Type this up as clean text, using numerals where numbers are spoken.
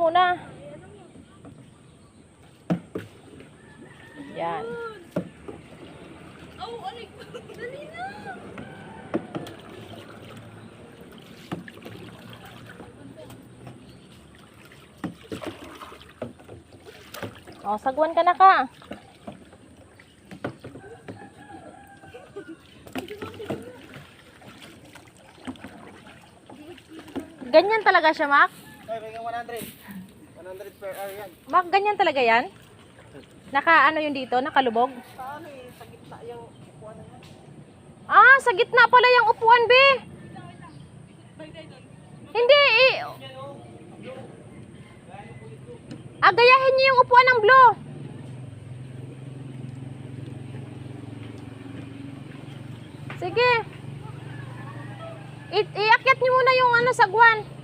muna. Yan. Oh, aray. Dali na. O, sagwan ka na ka. Ganyan talaga siya, Mac? Ay, bigyan 100. 100 per hour yan. Mac, ganyan talaga yan? Naka ano yun dito? Nakalubog? Paano eh, sa gitna yung upuan na yan. Ah, sa gitna pala yung upuan, be. Hindi, gayahin niyo yung upuan ng blue. Sige. Iakyat niyo muna yung ano, sagwan.